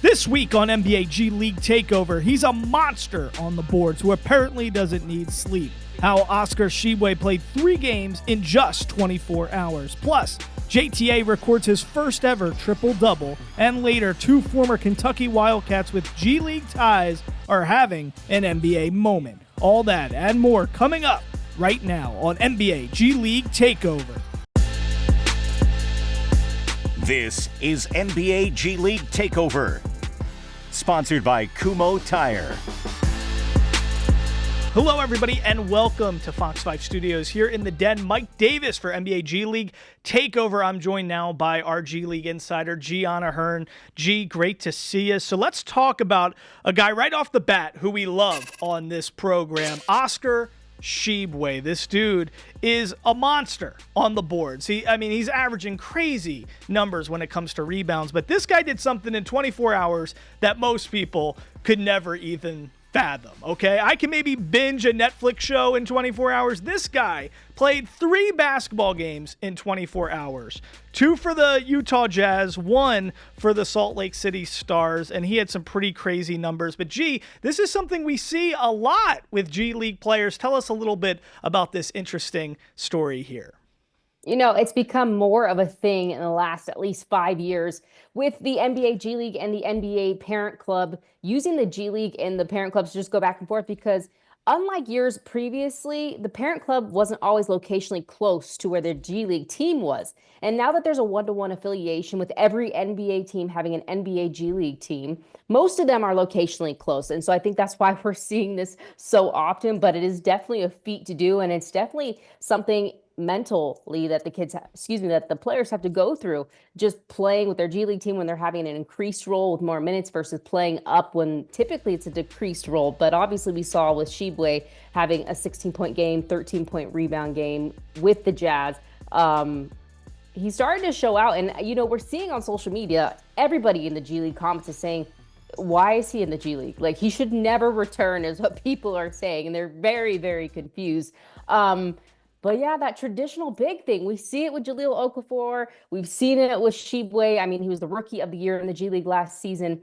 This week on NBA G League Takeover, he's a monster on the boards who apparently doesn't need sleep. How Oscar Tshiebwe played 3 games in just 24 hours. Plus, JTA records his first ever triple-double, and later 2 former Kentucky Wildcats with G League ties are having an NBA moment. All that and more coming up right now on NBA G League Takeover. This is NBA G League Takeover, sponsored by Kumho Tire. Hello, everybody, and welcome to Fox 5 Studios here in the Den. Mike Davis for NBA G League Takeover. I'm joined now by our G League insider, Gianna Hearn. G, great to see you. So let's talk about a guy right off the bat who we love on this program, Oscar Tshiebwe. This dude is a monster on the boards. He's averaging crazy numbers when it comes to rebounds, but this guy did something in 24 hours that most people could never even fathom, okay? I can maybe binge a Netflix show in 24 hours. This guy played 3 basketball games in 24 hours. 2 for the Utah Jazz, 1 for the Salt Lake City Stars, and he had some pretty crazy numbers. But G, this is something we see a lot with G League players. Tell us a little bit about this interesting story here. You know, it's become more of a thing in the last at least 5 years with the NBA G League and the NBA Parent Club using the G League and the Parent Clubs to just go back and forth because unlike years previously, the Parent Club wasn't always locationally close to where their G League team was. And now that there's a one-to-one affiliation with every NBA team having an NBA G League team, most of them are locationally close. And so I think that's why we're seeing this so often, but it is definitely a feat to do. And it's definitely something mentally that that the players have to go through just playing with their G League team when they're having an increased role with more minutes versus playing up when typically it's a decreased role. But obviously we saw with Tshiebwe having a 16-point game, 13-point rebound game with the Jazz. He's starting to show out, and you know, we're seeing on social media, everybody in the G League comments is saying, why is he in the G League? Like, he should never return is what people are saying, and they're very, very confused. But yeah, that traditional big thing. We see it with Jahlil Okafor. We've seen it with Tshiebwe. I mean, he was the rookie of the year in the G League last season.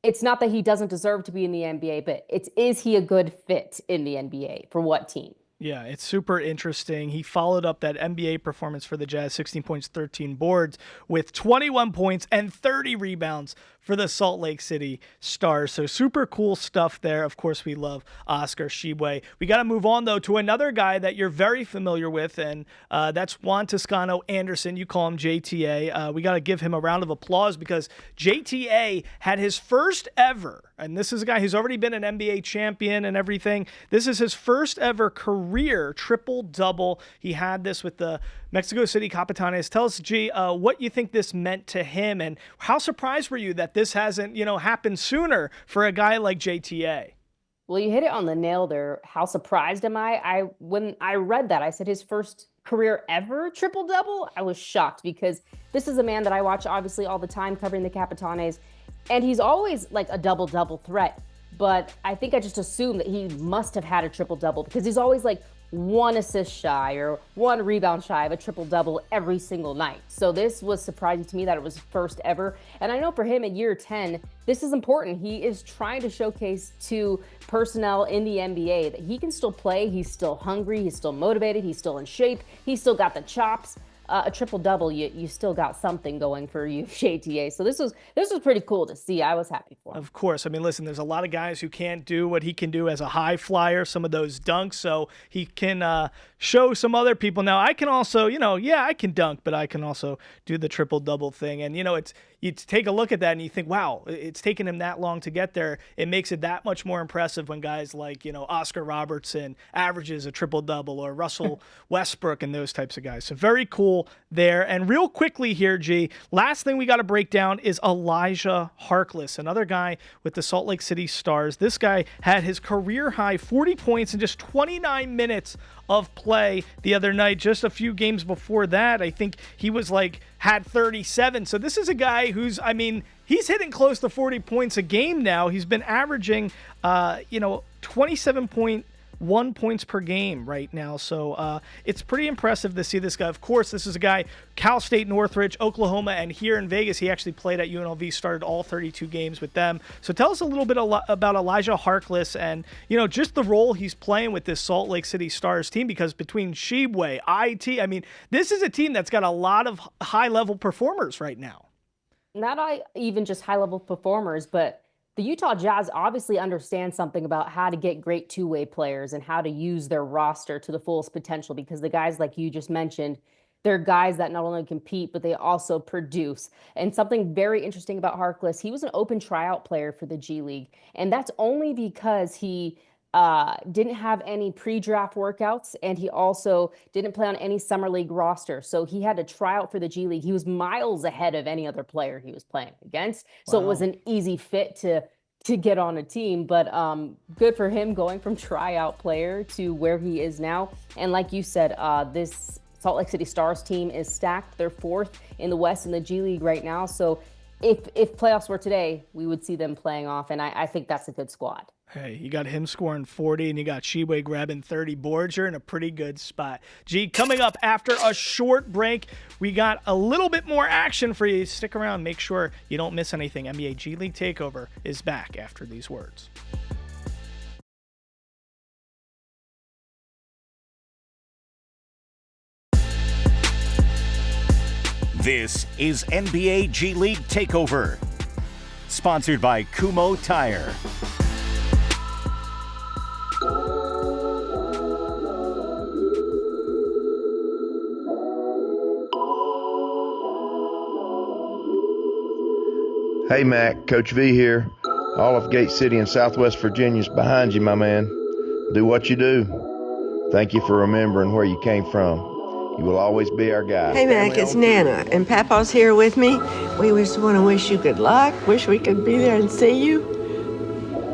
It's not that he doesn't deserve to be in the NBA, but is he a good fit in the NBA for what team? Yeah, it's super interesting. He followed up that NBA performance for the Jazz, 16 points, 13 boards, with 21 points and 30 rebounds for the Salt Lake City Stars. So super cool stuff there. Of course, we love Oscar Tshiebwe. We got to move on, though, to another guy that you're very familiar with, and that's Juan Toscano Anderson. You call him JTA. We got to give him a round of applause because JTA had his first ever, and this is a guy who's already been an NBA champion and everything. This is his first ever career triple-double. He had this with the Mexico City Capitanes. Tell us, G, what you think this meant to him, and how surprised were you that this hasn't, happened sooner for a guy like JTA? Well, you hit it on the nail there. How surprised am I? When I read that, I said his first career ever triple-double. I was shocked because this is a man that I watch obviously all the time covering the Capitanes, and he's always like a double-double threat. But I think I just assumed that he must have had a triple-double because he's always like 1 assist shy or 1 rebound shy of a triple-double every single night. So this was surprising to me that it was first ever. And I know for him at year 10, this is important. He is trying to showcase to personnel in the NBA that he can still play. He's still hungry. He's still motivated. He's still in shape. He's still got the chops. A triple-double, you still got something going for you, JTA. So this was pretty cool to see. I was happy for him. Of course. I mean, listen, there's a lot of guys who can't do what he can do as a high flyer, some of those dunks, so he can show some other people. Now, I can also, I can dunk, but I can also do the triple-double thing. And, you take a look at that and you think, wow, it's taken him that long to get there. It makes it that much more impressive when guys like, Oscar Robertson averages a triple-double, or Russell Westbrook and those types of guys. So very cool there. And real quickly here, G, last thing we got to break down is Elijah Harkless, another guy with the Salt Lake City Stars. This guy had his career high 40 points in just 29 minutes of play the other night. Just a few games before that, I think he was had 37. So this is a guy who's, he's hitting close to 40 points a game now. He's been averaging, 27.5 1 points per game right now. So it's pretty impressive to see this guy. Of course, this is a guy, Cal State, Northridge, Oklahoma, and here in Vegas, he actually played at UNLV, started all 32 games with them. So tell us a little bit about Elijah Harkless and, just the role he's playing with this Salt Lake City Stars team, because between Tshiebwe, IT, I mean, this is a team that's got a lot of high-level performers right now. Not even just high-level performers, but the Utah Jazz obviously understand something about how to get great two-way players and how to use their roster to the fullest potential, because the guys like you just mentioned, they're guys that not only compete, but they also produce. And something very interesting about Harkless, he was an open tryout player for the G League, and that's only because he didn't have any pre-draft workouts, and he also didn't play on any summer league roster. So he had to try out for the G League. He was miles ahead of any other player he was playing against. So it was an easy fit to get on a team. But good for him going from tryout player to where he is now. And like you said, this Salt Lake City Stars team is stacked. They're fourth in the West in the G League right now. So if playoffs were today, we would see them playing off. And I think that's a good squad. Hey, you got him scoring 40, and you got Tshiebwe grabbing 30 boards. You're in a pretty good spot. G, coming up after a short break, we got a little bit more action for you. Stick around. Make sure you don't miss anything. NBA G League Takeover is back after these words. This is NBA G League Takeover, sponsored by Kumho Tire. Hey Mac, Coach V here. All of Gate City and Southwest Virginia's behind you, my man. Do what you do. Thank you for remembering where you came from. You will always be our guy. Hey Mac, it's Nana, and Papa's here with me. We just want to wish you good luck. Wish we could be there and see you.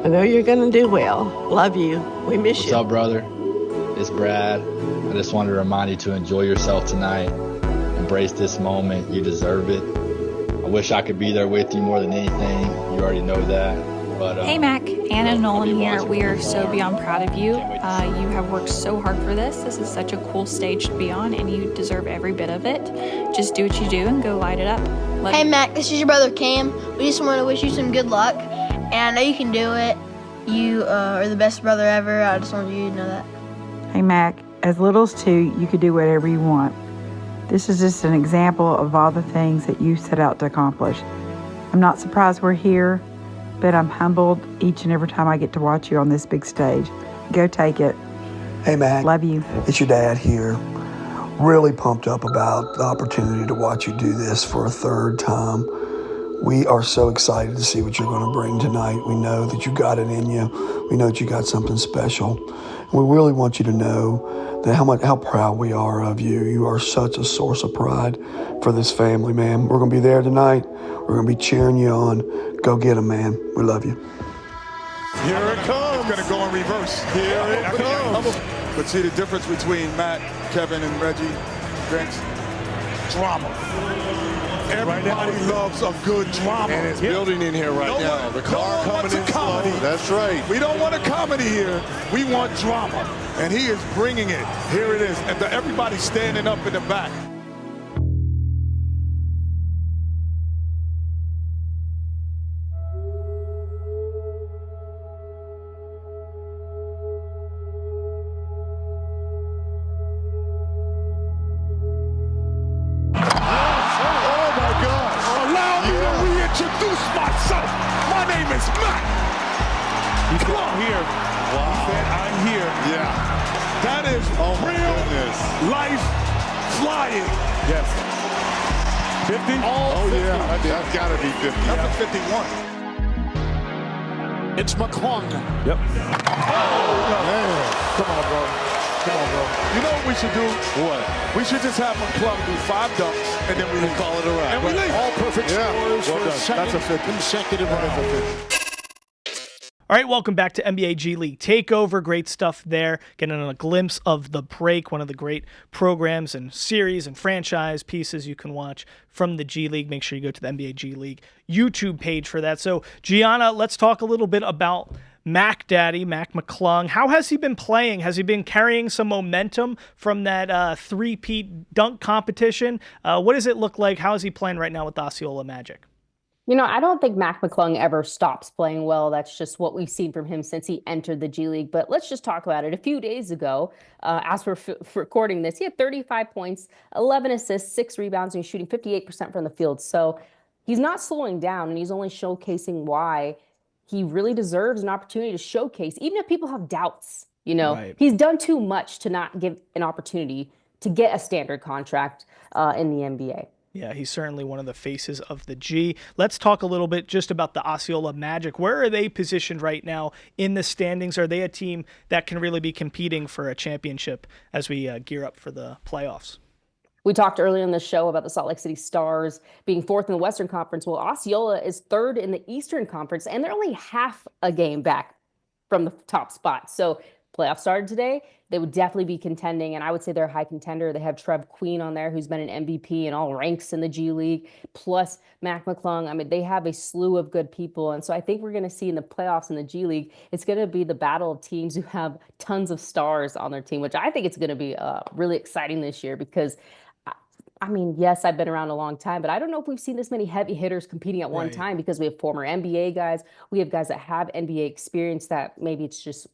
I know you're going to do well. Love you. We miss you. What's up, brother? It's Brad. I just wanted to remind you to enjoy yourself tonight. Embrace this moment. You deserve it. I wish I could be there with you more than anything. You already know that. But, hey Mac, Anna Nolan here. We are so beyond proud of you. You have worked so hard for this. This is such a cool stage to be on, and you deserve every bit of it. Just do what you do and go light it up. Hey Mac, this is your brother Cam. We just want to wish you some good luck, and I know you can do it. You are the best brother ever. I just want you to know that. Hey Mac, as little as 2, you could do whatever you want. This is just an example of all the things that you set out to accomplish. I'm not surprised we're here, but I'm humbled each and every time I get to watch you on this big stage. Go take it. Hey Mac. Love you. It's your dad here. Really pumped up about the opportunity to watch you do this for a third time. We are so excited to see what you're going to bring tonight. We know that you got it in you. We know that you got something special. And we really want you to know that how proud we are of you. You are such a source of pride for this family, man. We're going to be there tonight. We're going to be cheering you on. Go get them, man. We love you. Here it comes. It's going to go in reverse. Here it comes. But see the difference between Matt, Kevin, and Reggie, Vince? Drama. Everybody loves a good drama. And it's building in here right now. The car coming in slow. That's right. We don't want a comedy here. We want drama. And he is bringing it. Here it is. And everybody's standing up in the back. Introduce myself. My name is Matt. He's here. Wow. He said, I'm here. Yeah. That is real life flying. Yes. 50? Oh, 50. Yeah. That's got to be 50. That's a 51. It's McClung. Yep. Oh, man. Come on, bro. Come on, bro. You know what we should do? What? We should just have McClung do 5 dunks, and then we call it a wrap. And we leave. All perfect scores for a second consecutive round. All right, welcome back to NBA G League Takeover. Great stuff there. Getting a glimpse of The Break, one of the great programs and series and franchise pieces you can watch from the G League. Make sure you go to the NBA G League YouTube page for that. So, Gianna, let's talk a little bit about Mac Daddy, Mac McClung. How has he been playing? Has he been carrying some momentum from that three-peat dunk competition? What does it look like? How is he playing right now with the Osceola Magic? I don't think Mac McClung ever stops playing well. That's just what we've seen from him since he entered the G League. But let's just talk about it. A few days ago, as we're recording this, he had 35 points, 11 assists, 6 rebounds, and he's shooting 58% from the field. So he's not slowing down, and he's only showcasing why he really deserves an opportunity to showcase, even if people have doubts. Right. He's done too much to not give an opportunity to get a standard contract in the NBA. Yeah, he's certainly one of the faces of the G. Let's talk a little bit just about the Osceola Magic. Where are they positioned right now in the standings? Are they a team that can really be competing for a championship as we gear up for the playoffs? We talked earlier in the show about the Salt Lake City Stars being 4th in the Western Conference. Well, Osceola is 3rd in the Eastern Conference, and they're only half a game back from the top spot. So playoffs started today. They would definitely be contending, and I would say they're a high contender. They have Trev Queen on there, who's been an MVP in all ranks in the G League, plus Mac McClung. I mean, they have a slew of good people, and so I think we're going to see in the playoffs in the G League, it's going to be the battle of teams who have tons of stars on their team, which I think it's going to be really exciting this year because I mean, yes, I've been around a long time, but I don't know if we've seen this many heavy hitters competing at one time because we have former NBA guys. We have guys that have NBA experience that maybe it's just,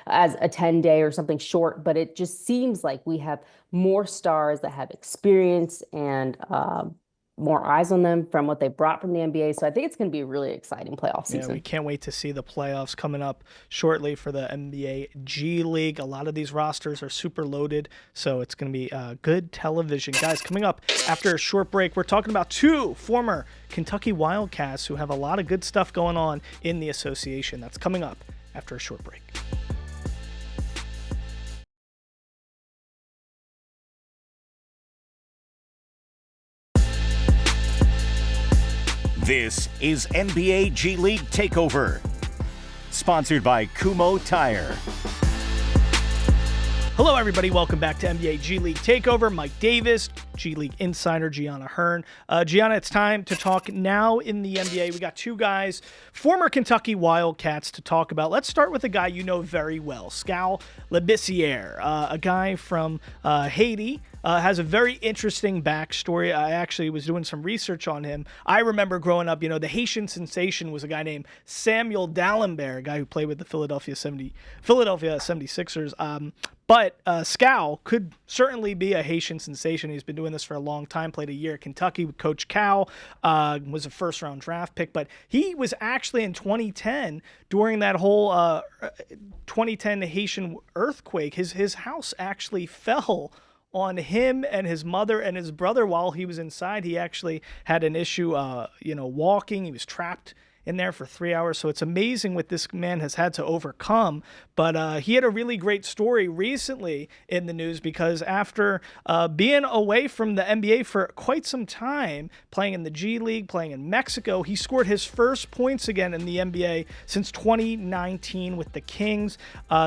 as a 10-day or something short, but it just seems like we have more stars that have experience and more eyes on them from what they brought from the NBA. So I think it's going to be a really exciting playoff season. Yeah, we can't wait to see the playoffs coming up shortly for the NBA G League. A lot of these rosters are super loaded, so it's going to be good television. Guys, coming up after a short break, we're talking about 2 former Kentucky Wildcats who have a lot of good stuff going on in the association. That's coming up after a short break. This is NBA G League Takeover, sponsored by Kumho Tire. Hello, everybody. Welcome back to NBA G League Takeover. Mike Davis, G League insider Gianna Hearn. Gianna, it's time to talk now in the NBA. We got 2 guys, former Kentucky Wildcats, to talk about. Let's start with a guy you know very well, Skal Labissiere, a guy from Haiti. Has a very interesting backstory. I actually was doing some research on him. I remember growing up, the Haitian sensation was a guy named Samuel D'Alembert, a guy who played with the Philadelphia 76ers. But Skal could certainly be a Haitian sensation. He's been doing this for a long time, played a year at Kentucky with Coach Cal, was a first-round draft pick. But he was actually in 2010, during that whole 2010 Haitian earthquake, his house actually fell on him and his mother and his brother while he was inside. He actually had an issue, walking. He was trapped in there for 3 hours. So it's amazing what this man has had to overcome. But he had a really great story recently in the news because after being away from the NBA for quite some time, playing in the G League, playing in Mexico, he scored his first points again in the NBA since 2019 with the Kings.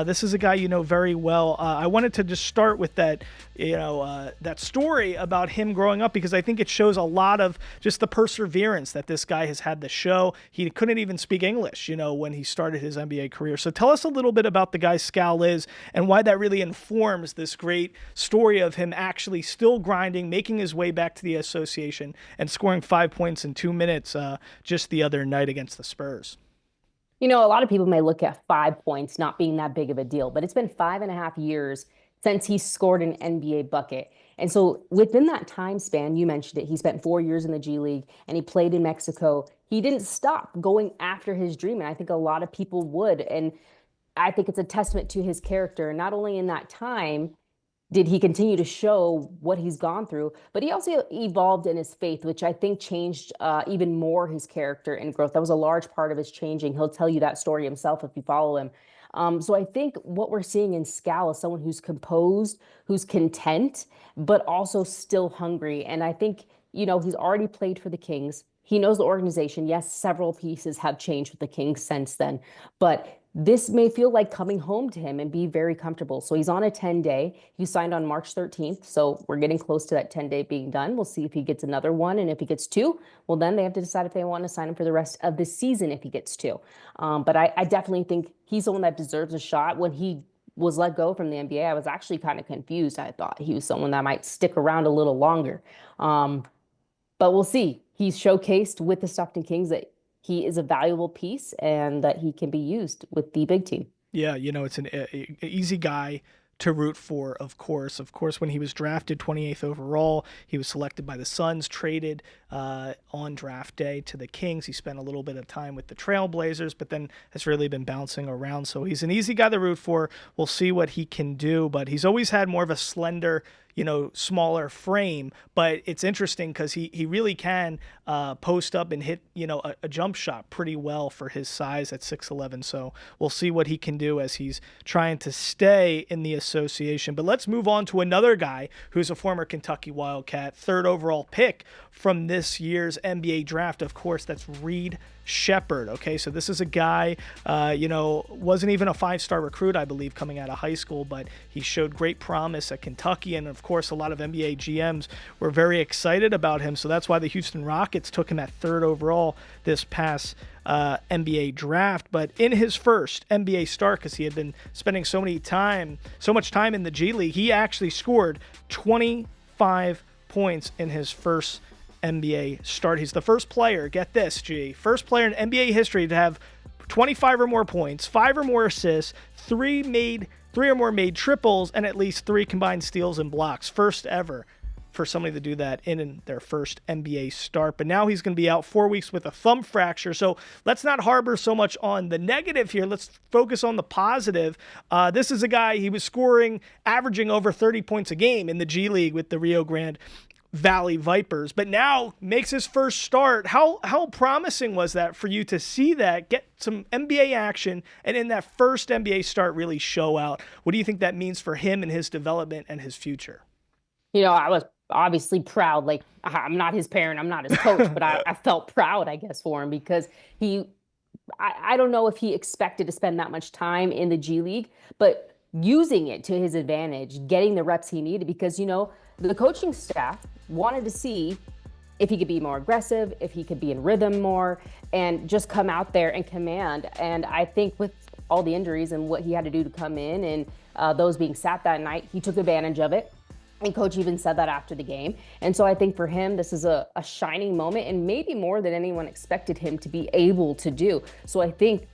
This is a guy you know very well. I wanted to just start with that, that story about him growing up because I think it shows a lot of just the perseverance that this guy has had to show. He couldn't even speak English, when he started his NBA career. So tell us a little bit about the guy Skal is and why that really informs this great story of him actually still grinding, making his way back to the association and scoring 5 points in 2 minutes just the other night against the Spurs. A lot of people may look at 5 points not being that big of a deal, but it's been 5.5 years since he scored an NBA bucket. And so within that time span, you mentioned it, he spent 4 years in the G League and he played in Mexico. He didn't stop going after his dream. And I think a lot of people would. And I think it's a testament to his character. Not only in that time did he continue to show what he's gone through, but he also evolved in his faith, which I think changed even more his character and growth. That was a large part of his changing. He'll tell you that story himself if you follow him. So I think what we're seeing in Skal is someone who's composed, who's content, but also still hungry. And I think, he's already played for the Kings. He knows the organization. Yes, several pieces have changed with the Kings since then, but this may feel like coming home to him and be very comfortable. So he's on a 10-day. He signed on March 13th. So we're getting close to that 10-day being done. We'll see if he gets another one. And if he gets two, well, then they have to decide if they want to sign him for the rest of the season if he gets two. But I definitely think he's someone that deserves a shot. When he was let go from the NBA, I was actually kind of confused. I thought he was someone that might stick around a little longer. But we'll see. He's showcased with the Stockton Kings that he is a valuable piece and that he can be used with the big team. Yeah, it's an easy guy to root for, of course. Of course, when he was drafted 28th overall, he was selected by the Suns, traded on draft day to the Kings. He spent a little bit of time with the Trailblazers, but then has really been bouncing around. So he's an easy guy to root for. We'll see what he can do, but he's always had more of a slender, smaller frame. But it's interesting because he really can post up and hit, a jump shot pretty well for his size at 6'11". So we'll see what he can do as he's trying to stay in the association. But let's move on to another guy who's a former Kentucky Wildcat, 3rd overall pick from this year's NBA draft. Of course, that's Reed Sheppard. Okay, so this is a guy, wasn't even a 5-star recruit, I believe, coming out of high school, but he showed great promise at Kentucky. And of course, a lot of NBA GMs were very excited about him. So that's why the Houston Rockets took him at 3rd overall this past NBA draft. But in his first NBA start, because he had been spending so much time in the G League, he actually scored 25 points in his first NBA start. He's the first player, get this, G, first player in NBA history to have 25 or more points, 5 or more assists, 3 or more made triples, and at least 3 combined steals and blocks. First ever for somebody to do that in their first NBA start. But now he's going to be out 4 weeks with a thumb fracture. So let's not harbor so much on the negative here. Let's focus on the positive. This is a guy, he was scoring, averaging over 30 points a game in the G League with the Rio Grande Valley Vipers, but now makes his first start. How promising was that for you to see that, get some NBA action, and in that first NBA start really show out? What do you think that means for him and his development and his future? I was obviously proud. Like, I'm not his parent, I'm not his coach, but I felt proud, I guess, for him because I don't know if he expected to spend that much time in the G League, but using it to his advantage, getting the reps he needed, because, the coaching staff wanted to see if he could be more aggressive, if he could be in rhythm more, and just come out there and command. And I think with all the injuries and what he had to do to come in and those being sat that night, he took advantage of it. And coach even said that after the game. And so I think for him, this is a shining moment, and maybe more than anyone expected him to be able to do. So I think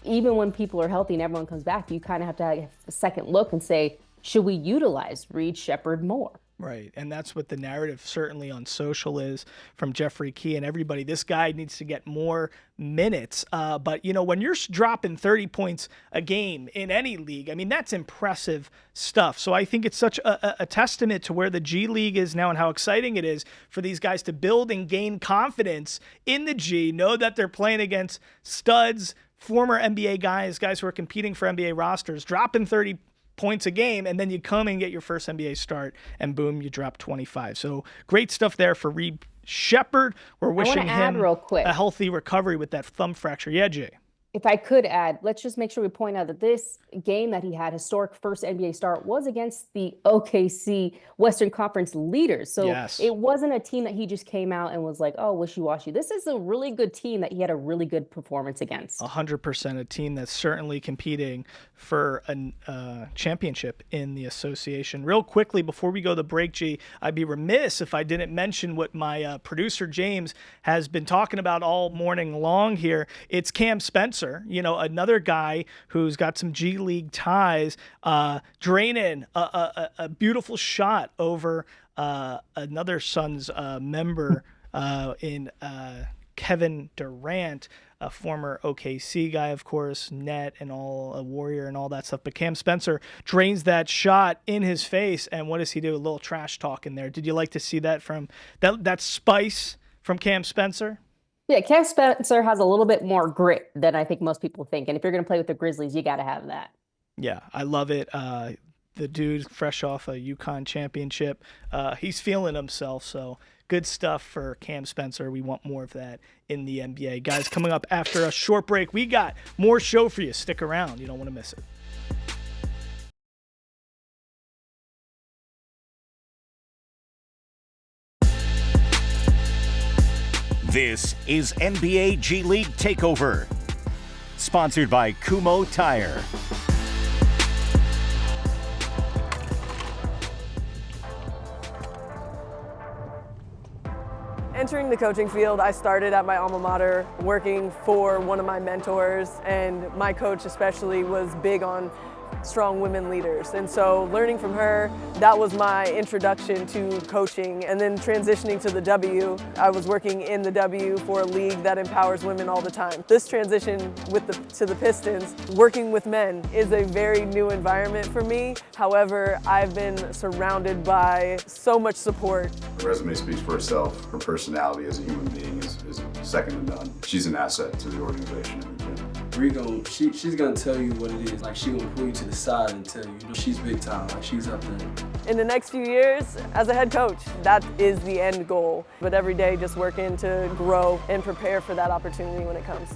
even when people are healthy and everyone comes back, you kind of have to have a second look and say, should we utilize Reed Sheppard more? Right, and that's what the narrative certainly on social is from Jeffrey Key and everybody. This guy needs to get more minutes. But, when you're dropping 30 points a game in any league, I mean, that's impressive stuff. So I think it's such a testament to where the G League is now and how exciting it is for these guys to build and gain confidence in the G, know that they're playing against studs, former NBA guys who are competing for NBA rosters, dropping 30 points a game, and then you come and get your first NBA start, and boom, you drop 25. So great stuff there for Reed Sheppard. We're wishing him real quick a healthy recovery with that thumb fracture. Yeah, Jay. If I could add, let's just make sure we point out that this game that he had, historic first NBA start, was against the OKC Western Conference leaders. So yes, it wasn't a team that he just came out and was like, oh, wishy-washy. This is a really good team that he had a really good performance against. 100%, a team that's certainly competing for a championship in the association. Real quickly, before we go to break, G, I'd be remiss if I didn't mention what my producer James has been talking about all morning long here. It's Cam Spencer. Another guy who's got some G League ties, draining a beautiful shot over another Suns member in Kevin Durant, a former OKC guy, of course, net and all, a Warrior and all that stuff. But Cam Spencer drains that shot in his face, and what does he do? A little trash talk in there. Did you like to see that from that spice from Cam Spencer? Yeah, Cam Spencer has a little bit more grit than I think most people think. And if you're going to play with the Grizzlies, you got to have that. Yeah, I love it. The dude fresh off a UConn championship. He's feeling himself, so good stuff for Cam Spencer. We want more of that in the NBA. Guys, coming up after a short break, we got more show for you. Stick around. You don't want to miss it. This is NBA G League Takeover, sponsored by Kumho Tire. Entering the coaching field, I started at my alma mater working for one of my mentors, and my coach especially was big on strong women leaders. And so learning from her, that was my introduction to coaching. And then transitioning to the W, I was working in the W for a league that empowers women all the time. This transition to the Pistons, working with men, is a very new environment for me. However, I've been surrounded by so much support. Her resume speaks for itself. Her personality as a human being is second to none. She's an asset to the organization. She's gonna tell you what it is. Like, she gonna pull you to the side and tell you, she's big time. Like, she's up there. In the next few years, as a head coach, that is the end goal. But every day, just working to grow and prepare for that opportunity when it comes.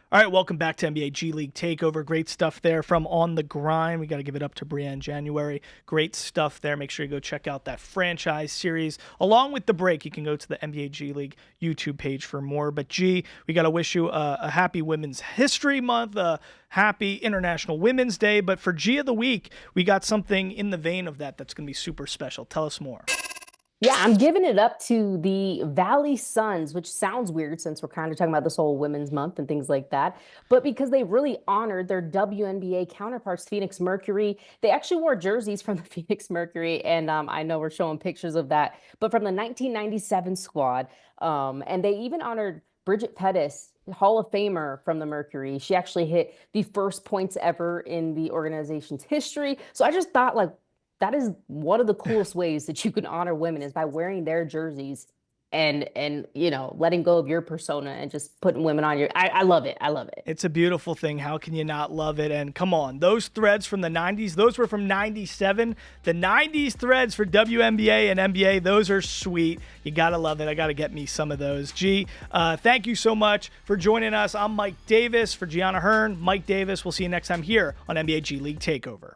All right, welcome back to NBA G League Takeover. Great stuff there from On the Grind. We got to give it up to Brianne January. Great stuff there. Make sure you go check out that franchise series. Along with the break, you can go to the NBA G League YouTube page for more. But G, we got to wish you a happy Women's History Month, a happy International Women's Day. But for G of the Week, we got something in the vein of that's going to be super special. Tell us more. Yeah, I'm giving it up to the Valley Suns, which sounds weird since we're kind of talking about this whole Women's Month and things like that. But because they really honored their WNBA counterparts, Phoenix Mercury. They actually wore jerseys from the Phoenix Mercury, and I know we're showing pictures of that, but from the 1997 squad. And they even honored Bridget Pettis, Hall of Famer from the Mercury. She actually hit the first points ever in the organization's history. So I just thought, like, that is one of the coolest ways that you can honor women, is by wearing their jerseys and letting go of your persona and just putting women on your. I love it. I love it. It's a beautiful thing. How can you not love it? And come on, those threads from the 90s, those were from 97. The 90s threads for WNBA and NBA, those are sweet. You got to love it. I got to get me some of those. G, thank you so much for joining us. I'm Mike Davis for Gianna Hearn. Mike Davis. We'll see you next time here on NBA G League Takeover.